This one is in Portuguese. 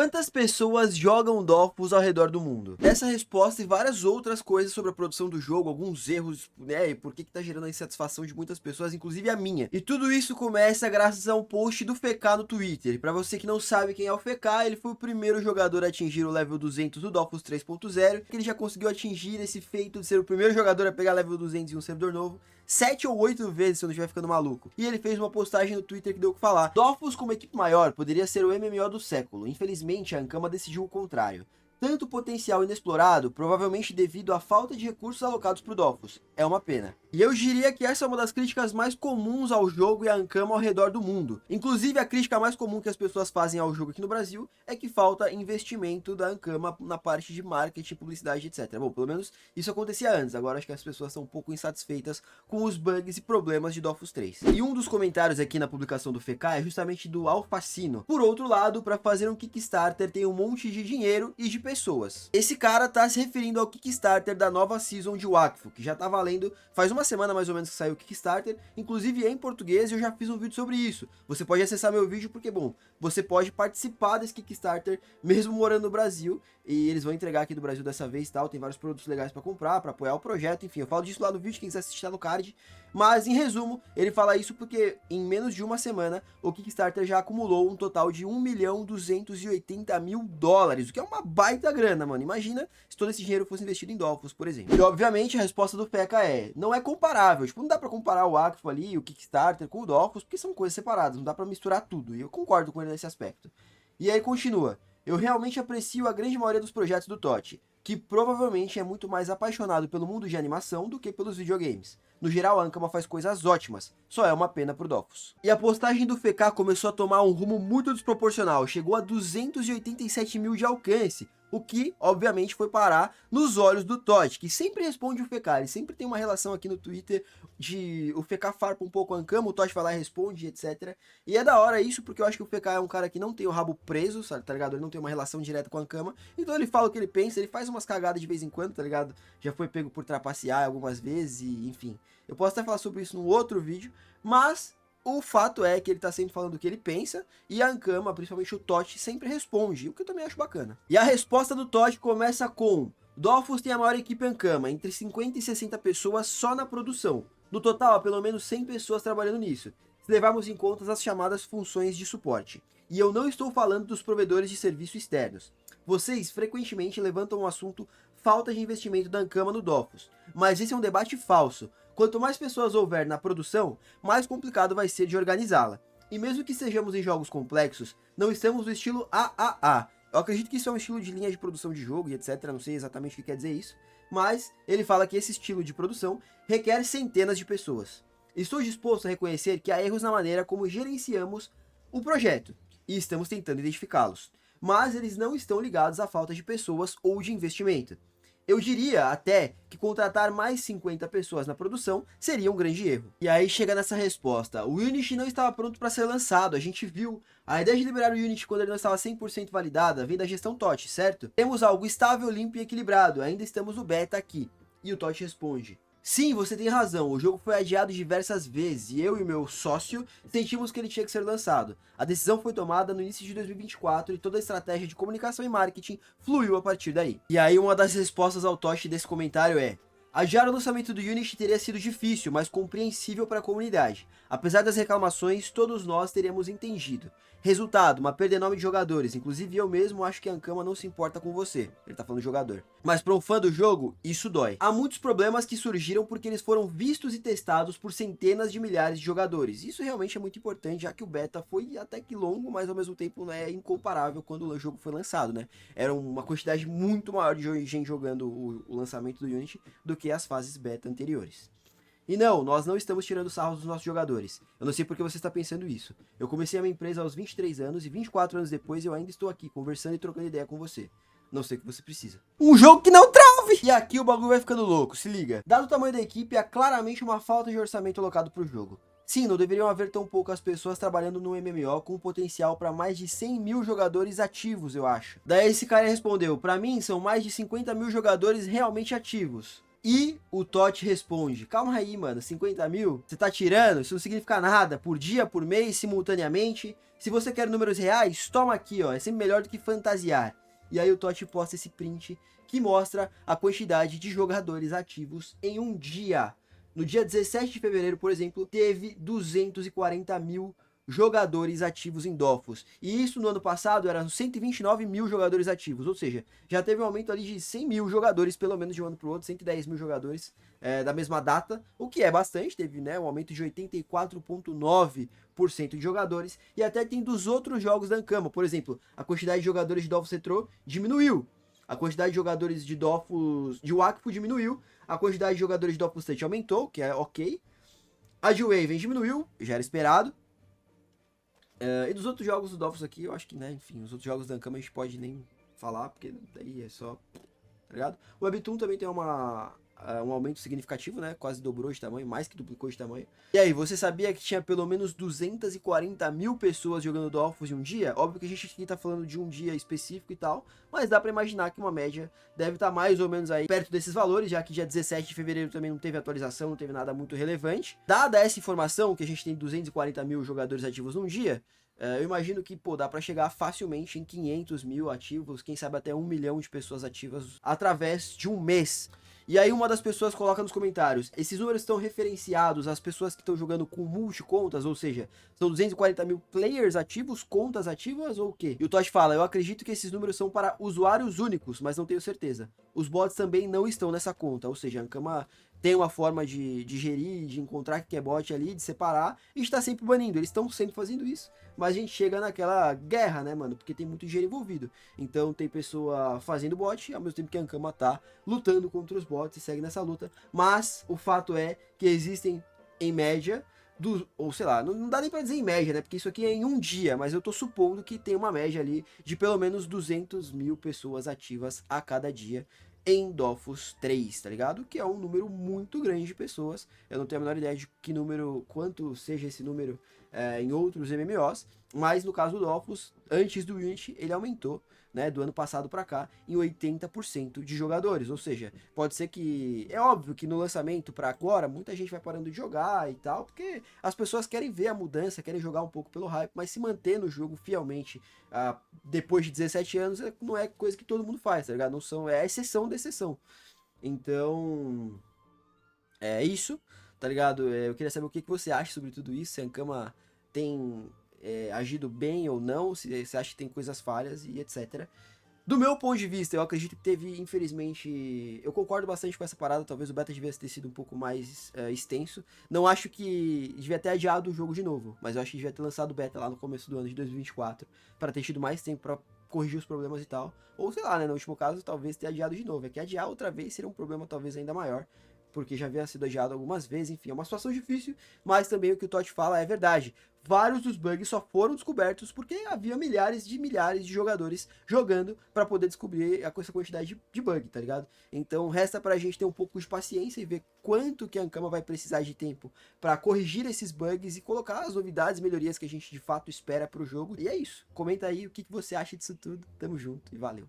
Quantas pessoas jogam Dofus ao redor do mundo? Essa resposta e várias outras coisas sobre a produção do jogo, alguns erros, né, e por que tá gerando a insatisfação de muitas pessoas, inclusive a minha. E tudo isso começa graças a um post do FK no Twitter. Pra você que não sabe quem é o FK, ele foi o primeiro jogador a atingir o level 200 do Dofus 3.0, que ele já conseguiu atingir esse feito de ser o primeiro jogador a pegar level 200 em um servidor novo 7 ou 8 vezes, se eu não estiver ficando maluco. E ele fez uma postagem no Twitter que deu o que falar. Dofus como equipe maior poderia ser o MMO do século. Infelizmente, a Ankama decidiu o contrário. Tanto potencial inexplorado, provavelmente devido à falta de recursos alocados para o Dofus. É uma pena. E eu diria que essa é uma das críticas mais comuns ao jogo e à Ankama ao redor do mundo. Inclusive, a crítica mais comum que as pessoas fazem ao jogo aqui no Brasil é que falta investimento da Ankama na parte de marketing, publicidade, etc. Bom, pelo menos isso acontecia antes. Agora acho que as pessoas estão um pouco insatisfeitas com os bugs e problemas de Dofus 3. E um dos comentários aqui na publicação do FK é justamente do Alfacino. Por outro lado, para fazer um Kickstarter tem um monte de dinheiro e de pessoas. Esse cara tá se referindo ao Kickstarter da nova season de Wakfu, que já tá valendo faz uma semana mais ou menos que saiu o Kickstarter, inclusive em português, e eu já fiz um vídeo sobre isso. Você pode acessar meu vídeo porque, bom, você pode participar desse Kickstarter mesmo morando no Brasil, e eles vão entregar aqui do Brasil dessa vez e tal, tem vários produtos legais para comprar, para apoiar o projeto, enfim, eu falo disso lá no vídeo, quem quiser assistir tá no card. Mas, em resumo, ele fala isso porque em menos de uma semana, o Kickstarter já acumulou um total de 1.280.000 dólares, o que é uma baita grana, mano. Imagina se todo esse dinheiro fosse investido em Dofus, por exemplo. E, obviamente, a resposta do FK é, não é comparável. Tipo, não dá pra comparar o Wakfu ali, o Kickstarter com o Dofus, porque são coisas separadas, não dá pra misturar tudo. E eu concordo com ele nesse aspecto. E aí, continua. Eu realmente aprecio a grande maioria dos projetos do Totti, que provavelmente é muito mais apaixonado pelo mundo de animação do que pelos videogames. No geral, a Ankama faz coisas ótimas, só é uma pena pro Dofus. E a postagem do FK começou a tomar um rumo muito desproporcional, chegou a 287 mil de alcance, o que, obviamente, foi parar nos olhos do Totti, que sempre responde o FK, ele sempre tem uma relação aqui no Twitter de o FK farpa um pouco a Ankama, o Totti vai lá e responde, etc. E é da hora isso, porque eu acho que o FK é um cara que não tem o rabo preso, sabe, tá ligado? Ele não tem uma relação direta com a Ankama, então ele fala o que ele pensa, ele faz umas cagadas de vez em quando, tá ligado? Já foi pego por trapacear algumas vezes e, enfim. Eu posso até falar sobre isso num outro vídeo, mas o fato é que ele tá sempre falando o que ele pensa, e a Ankama, principalmente o Totti, sempre responde, o que eu também acho bacana. E a resposta do Totti começa com: Dofus tem a maior equipe Ankama, entre 50 e 60 pessoas só na produção. No total, há pelo menos 100 pessoas trabalhando nisso, se levarmos em conta as chamadas funções de suporte. E eu não estou falando dos provedores de serviço externos. Vocês frequentemente levantam o assunto falta de investimento da Ankama no Dofus, mas esse é um debate falso. Quanto mais pessoas houver na produção, mais complicado vai ser de organizá-la. E mesmo que sejamos em jogos complexos, não estamos no estilo AAA. Eu acredito que isso é um estilo de linha de produção de jogo e etc, não sei exatamente o que quer dizer isso, mas ele fala que esse estilo de produção requer centenas de pessoas. Estou disposto a reconhecer que há erros na maneira como gerenciamos o projeto, e estamos tentando identificá-los, mas eles não estão ligados à falta de pessoas ou de investimento. Eu diria até que contratar mais 50 pessoas na produção seria um grande erro. E aí chega nessa resposta: o Unity não estava pronto para ser lançado, a gente viu. A ideia de liberar o Unity quando ele não estava 100% validada vem da gestão Totti, certo? Temos algo estável, limpo e equilibrado, ainda estamos no beta aqui. E o Totti responde: sim, você tem razão, o jogo foi adiado diversas vezes e eu e meu sócio sentimos que ele tinha que ser lançado. A decisão foi tomada no início de 2024 e toda a estratégia de comunicação e marketing fluiu a partir daí. E aí uma das respostas ao Totti desse comentário é: adiar o lançamento do Unity teria sido difícil, mas compreensível para a comunidade. Apesar das reclamações, todos nós teríamos entendido. Resultado, uma perda enorme de jogadores, inclusive eu mesmo acho que a Ankama não se importa com você. Ele tá falando jogador. Mas para um fã do jogo, isso dói. Há muitos problemas que surgiram porque eles foram vistos e testados por centenas de milhares de jogadores. Isso realmente é muito importante, já que o beta foi até que longo, mas ao mesmo tempo não é incomparável quando o jogo foi lançado, né? Era uma quantidade muito maior de gente jogando o lançamento do Unity do que as fases beta anteriores. E não, nós não estamos tirando sarro dos nossos jogadores. Eu não sei porque você está pensando isso. Eu comecei a minha empresa aos 23 anos e 24 anos depois eu ainda estou aqui conversando e trocando ideia com você. Não sei o que você precisa. Um jogo que não trave! E aqui o bagulho vai ficando louco, se liga. Dado o tamanho da equipe, há claramente uma falta de orçamento alocado para o jogo. Sim, não deveriam haver tão poucas pessoas trabalhando no MMO com potencial para mais de 100 mil jogadores ativos, eu acho. Daí esse cara respondeu: para mim são mais de 50 mil jogadores realmente ativos. E o Totti responde: calma aí, mano, 50 mil? Você tá tirando? Isso não significa nada. Por dia, por mês, simultaneamente. Se você quer números reais, toma aqui, ó. É sempre melhor do que fantasiar. E aí o Totti posta esse print que mostra a quantidade de jogadores ativos em um dia. No dia 17 de fevereiro, por exemplo, teve 240 mil jogadores ativos em Dofus. E isso no ano passado eram 129 mil jogadores ativos, ou seja, já teve um aumento ali de 100 mil jogadores, pelo menos de um ano para o outro, 110 mil jogadores da mesma data, o que é bastante, teve né, um aumento de 84,9% de jogadores, e até tem dos outros jogos da Ankama, por exemplo, a quantidade de jogadores de Dofus Retro diminuiu, a quantidade de jogadores de Dofus de Wakfu diminuiu, a quantidade de jogadores de Dofus Touch aumentou, que é ok, a de Waven diminuiu, já era esperado. E dos outros jogos do Dofus aqui, eu acho que, né, enfim, os outros jogos da Ankama a gente pode nem falar, porque daí é só, tá ligado? O Webtoon também tem um aumento significativo, né, quase dobrou de tamanho, mais que duplicou de tamanho. E aí, você sabia que tinha pelo menos 240 mil pessoas jogando Dofus em um dia? Óbvio que a gente aqui tá falando de um dia específico e tal, mas dá pra imaginar que uma média deve estar mais ou menos aí perto desses valores, já que dia 17 de fevereiro também não teve atualização, não teve nada muito relevante. Dada essa informação, que a gente tem 240 mil jogadores ativos num dia, eu imagino que, pô, dá pra chegar facilmente em 500 mil ativos, quem sabe até 1 milhão de pessoas ativas através de um mês. E aí uma das pessoas coloca nos comentários: esses números estão referenciados às pessoas que estão jogando com multi-contas, ou seja, são 240 mil players ativos, contas ativas ou o quê? E o Tosh fala: eu acredito que esses números são para usuários únicos, mas não tenho certeza. Os bots também não estão nessa conta, ou seja, a Ankama tem uma forma de gerir, de encontrar que é bot ali, de separar, e está sempre banindo. Eles estão sempre fazendo isso, mas a gente chega naquela guerra, né, mano? Porque tem muito dinheiro envolvido. Então tem pessoa fazendo bot, ao mesmo tempo que a Ankama tá lutando contra os bots e segue nessa luta. Mas o fato é que existem, em média, ou sei lá, não dá nem pra dizer em média, né? Porque isso aqui é em um dia, mas eu tô supondo que tem uma média ali de pelo menos 200 mil pessoas ativas a cada dia em Dofus 3, tá ligado? Que é um número muito grande de pessoas. Eu não tenho a menor ideia de que número, quanto seja esse número em outros MMOs, mas no caso do Dofus, antes do Unity, ele aumentou, né, do ano passado para cá, em 80% de jogadores. Ou seja, pode ser que... É óbvio que no lançamento para agora, muita gente vai parando de jogar e tal, porque as pessoas querem ver a mudança, querem jogar um pouco pelo hype, mas se manter no jogo fielmente depois de 17 anos não é coisa que todo mundo faz, tá ligado? Não são, é a exceção da exceção. Então, é isso, tá ligado? Eu queria saber o que você acha sobre tudo isso, se a Ankama tem agido bem ou não, se você acha que tem coisas falhas e etc. Do meu ponto de vista, eu acredito que teve, infelizmente... Eu concordo bastante com essa parada, talvez o beta devesse ter sido um pouco mais extenso. Não acho que devia ter adiado o jogo de novo, mas eu acho que devia ter lançado o beta lá no começo do ano de 2024, para ter tido mais tempo para corrigir os problemas e tal. Ou sei lá, né, no último caso, talvez ter adiado de novo. É que adiar outra vez seria um problema talvez ainda maior, porque já havia sido adiado algumas vezes, enfim, é uma situação difícil, mas também o que o Totti fala é verdade. Vários dos bugs só foram descobertos porque havia milhares de jogadores jogando para poder descobrir essa quantidade de bug, tá ligado? Então resta pra gente ter um pouco de paciência e ver quanto que a Ankama vai precisar de tempo para corrigir esses bugs e colocar as novidades, melhorias que a gente de fato espera pro jogo. E é isso. Comenta aí o que você acha disso tudo. Tamo junto e valeu.